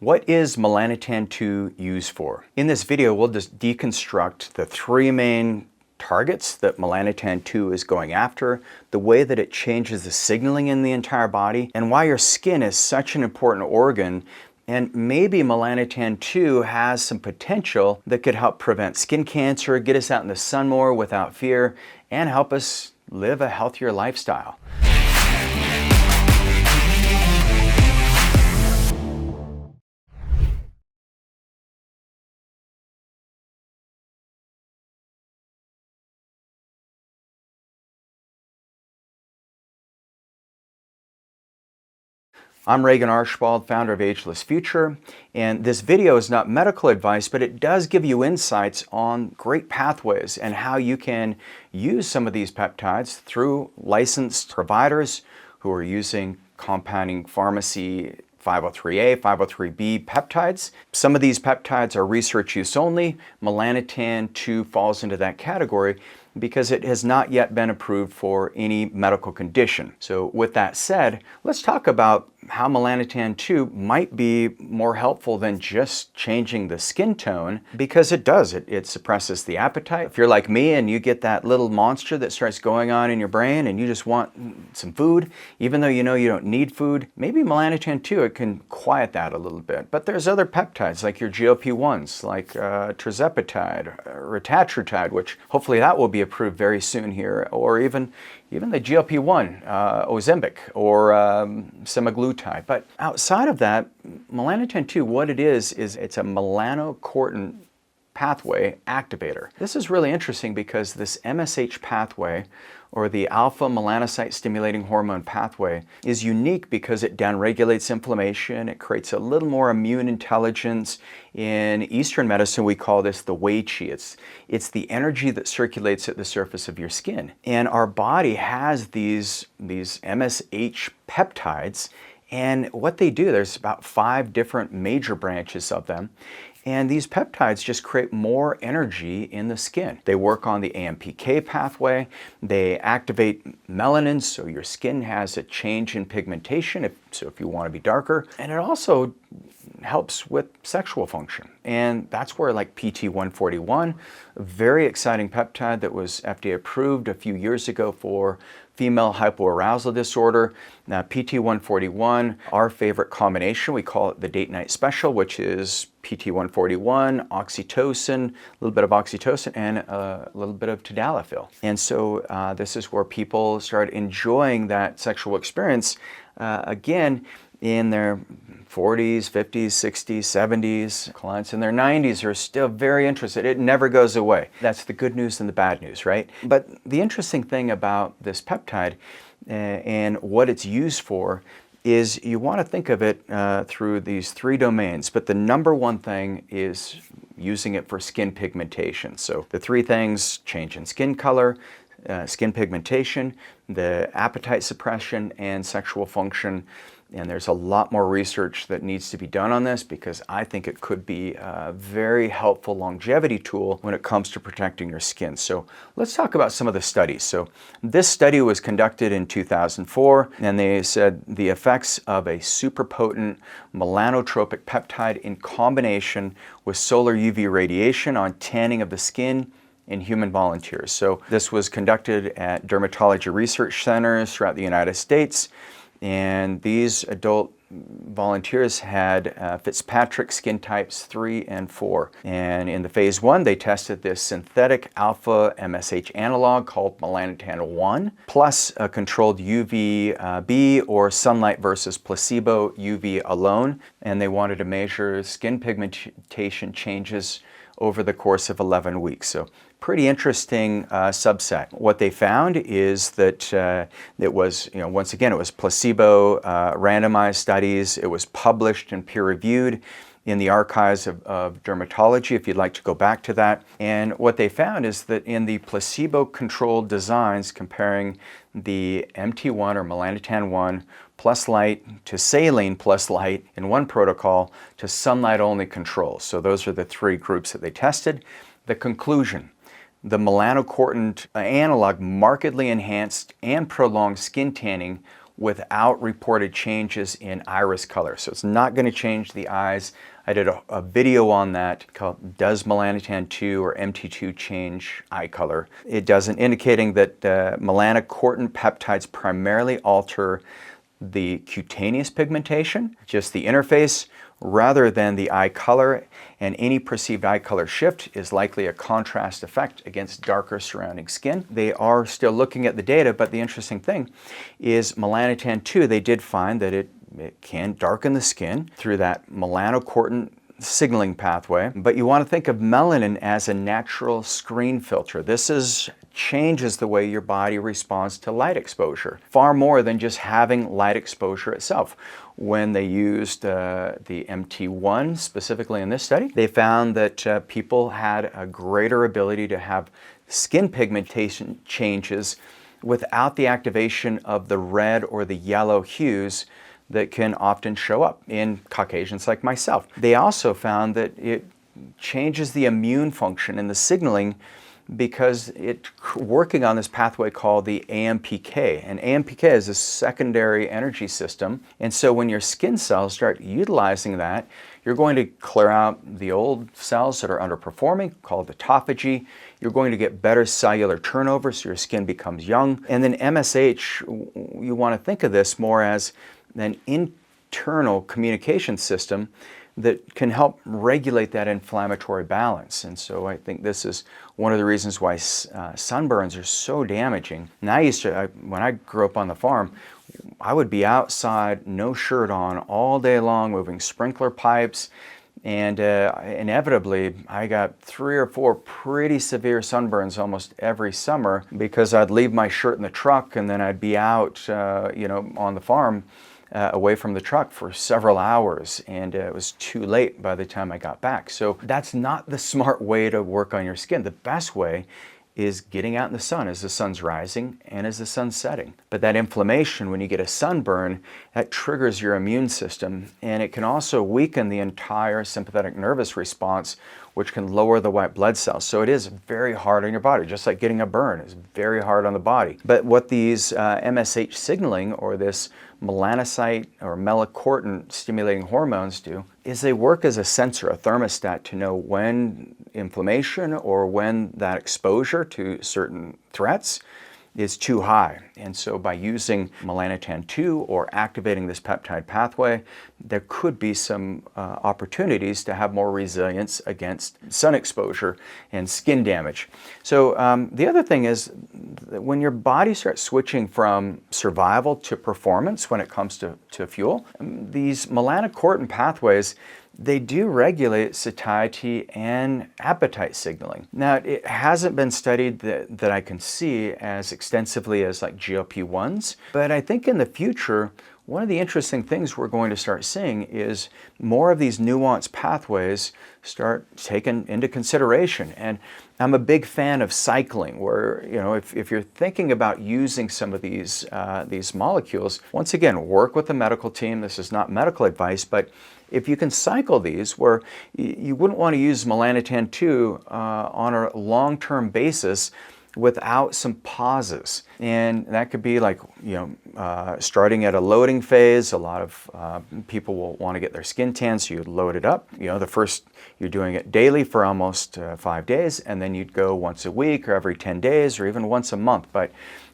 What is Melanotan 2 used for? In this video, we'll just deconstruct the three main targets that Melanotan 2 is going after, the way that it changes the signaling in the entire body, and why your skin is such an important organ, and maybe Melanotan 2 has some potential that could help prevent skin cancer, get us out in the sun more without fear, and help us live a healthier lifestyle. I'm Regan Archibald, founder of Ageless Future, and this video is not medical advice, but it does give you insights on great pathways and how you can use some of these peptides through licensed providers who are using compounding pharmacy 503A, 503B peptides. Some of these peptides are research use only. Melanotan 2 falls into that category because it has not yet been approved for any medical condition. So with that said, let's talk about how Melanotan 2 might be more helpful than just changing the skin tone, because it does. It suppresses the appetite. If you're like me and you get that little monster that starts going on in your brain and you just want some food, even though you know you don't need food, maybe Melanotan 2, it can quiet that a little bit. But there's other peptides like your GLP-1s, like tirzepatide, retatrutide, which hopefully that will be approved very soon here, or even the GLP-1, Ozempic, or semaglutide. But outside of that, Melanotan 2, what it is it's a melanocortin pathway activator. This is really interesting because this MSH pathway, or the alpha melanocyte stimulating hormone pathway, is unique because it downregulates inflammation. It creates a little more immune intelligence. In Eastern medicine, we call this the Wei Qi. It's the energy that circulates at the surface of your skin. And our body has these MSH peptides, and what they do, there's about 5 different major branches of them. And these peptides just create more energy in the skin. They work on the AMPK pathway. They activate melanin, so your skin has a change in pigmentation, if you want to be darker. And it also helps with sexual function. And that's where, like PT141, a very exciting peptide that was FDA approved a few years ago for female hypoarousal disorder. Now, PT141, our favorite combination, we call it the date-night special, which is PT141, oxytocin, a little bit of oxytocin, and a little bit of tadalafil. And so this is where people start enjoying that sexual experience again in their 40s, 50s, 60s, 70s. Clients in their 90s are still very interested. It never goes away. That's the good news and the bad news, right? But the interesting thing about this peptide and what it's used for is you want to think of it through these 3 domains, but the number one thing is using it for skin pigmentation. So the 3 things: change in skin color, skin pigmentation, the appetite suppression, and sexual function. And there's a lot more research that needs to be done on this, because I think it could be a very helpful longevity tool when it comes to protecting your skin. So let's talk about some of the studies. So this study was conducted in 2004, and they said the effects of a super potent melanotropic peptide in combination with solar UV radiation on tanning of the skin in human volunteers. So this was conducted at dermatology research centers throughout the United States. And these adult volunteers had Fitzpatrick skin types 3 and 4. And in the phase 1, they tested this synthetic alpha MSH analog called Melanotan 1, plus a controlled UVB, or sunlight versus placebo UV alone. And they wanted to measure skin pigmentation changes over the course of 11 weeks. So pretty interesting subset. What they found is that it was, once again, it was placebo randomized studies. It was published and peer-reviewed in the archives of dermatology, if you'd like to go back to that. And what they found is that in the placebo-controlled designs comparing the MT1 or Melanotan 1 plus light to saline plus light in one protocol to sunlight-only control. So those are the 3 groups that they tested. The conclusion: the melanocortin analog markedly enhanced and prolonged skin tanning without reported changes in iris color. So it's not going to change the eyes. I did a video on that called Does Melanotan 2 or MT2 Change Eye Color? It doesn't, indicating that melanocortin peptides primarily alter the cutaneous pigmentation, just the interface, rather than the eye color, and any perceived eye color shift is likely a contrast effect against darker surrounding skin. They are still looking at the data, but the interesting thing is melanotan 2, they did find that it can darken the skin through that melanocortin signaling pathway. But you want to think of melanin as a natural screen filter. This changes the way your body responds to light exposure, far more than just having light exposure itself. When they used the MT1, specifically in this study, they found that people had a greater ability to have skin pigmentation changes without the activation of the red or the yellow hues that can often show up in Caucasians like myself. They also found that it changes the immune function and the signaling because it's working on this pathway called the AMPK. And AMPK is a secondary energy system. And so when your skin cells start utilizing that, you're going to clear out the old cells that are underperforming, called autophagy. You're going to get better cellular turnover, so your skin becomes young. And then MSH, you want to think of this more as an internal communication system that can help regulate that inflammatory balance. And so I think this is one of the reasons why sunburns are so damaging. And when I grew up on the farm, I would be outside, no shirt on, all day long, moving sprinkler pipes, and inevitably I got 3 or 4 pretty severe sunburns almost every summer because I'd leave my shirt in the truck and then I'd be out, on the farm, away from the truck for several hours, and it was too late by the time I got back. So that's not the smart way to work on your skin. The best way is getting out in the sun as the sun's rising and as the sun's setting. But that inflammation, when you get a sunburn, that triggers your immune system, and it can also weaken the entire sympathetic nervous response, which can lower the white blood cells. So it is very hard on your body, just like getting a burn is very hard on the body. But what these MSH signaling, or this melanocyte or melanocortin stimulating hormones do, is they work as a sensor, a thermostat, to know when inflammation or when that exposure to certain threats is too high. And so by using melanotan 2 or activating this peptide pathway, there could be some opportunities to have more resilience against sun exposure and skin damage. So the other thing is that when your body starts switching from survival to performance when it comes to fuel, these melanocortin pathways, they do regulate satiety and appetite signaling. Now, it hasn't been studied that I can see as extensively as like GLP-1s, but I think in the future, one of the interesting things we're going to start seeing is more of these nuanced pathways start taken into consideration. And I'm a big fan of cycling, where, if you're thinking about using some of these molecules, once again, work with the medical team. This is not medical advice, but if you can cycle these, where you wouldn't want to use melanotan 2 on a long-term basis without some pauses. And that could be like, starting at a loading phase. A lot of people will want to get their skin tan, so you load it up. The first, you're doing it daily for almost 5 days, and then you'd go once a week or every 10 days or even once a month. But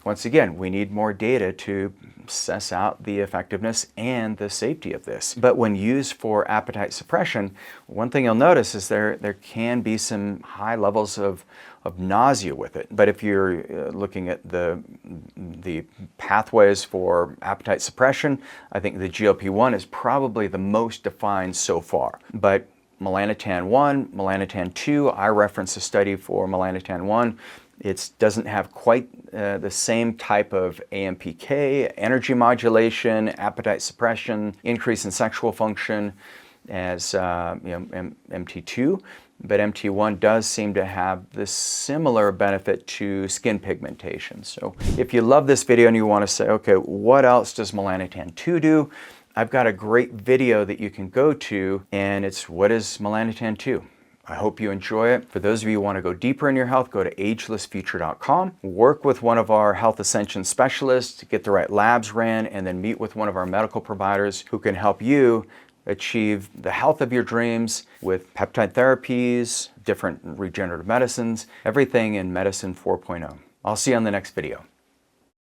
once again, we need more data to assess out the effectiveness and the safety of this. But when used for appetite suppression, one thing you'll notice is there can be some high levels of nausea with it. But if you're looking at the pathways for appetite suppression, I think the GLP-1 is probably the most defined so far. But melanotan 1, melanotan 2, I reference a study for melanotan 1. It doesn't have quite the same type of AMPK, energy modulation, appetite suppression, increase in sexual function as MT2, but MT1 does seem to have this similar benefit to skin pigmentation. So if you love this video and you want to say, okay, what else does melanotan 2 do? I've got a great video that you can go to, and it's what is melanotan 2? I hope you enjoy it. For those of you who want to go deeper in your health, go to agelessfuture.com. Work with one of our health ascension specialists to get the right labs ran, and then meet with one of our medical providers who can help you achieve the health of your dreams with peptide therapies, different regenerative medicines, everything in Medicine 4.0. I'll see you on the next video.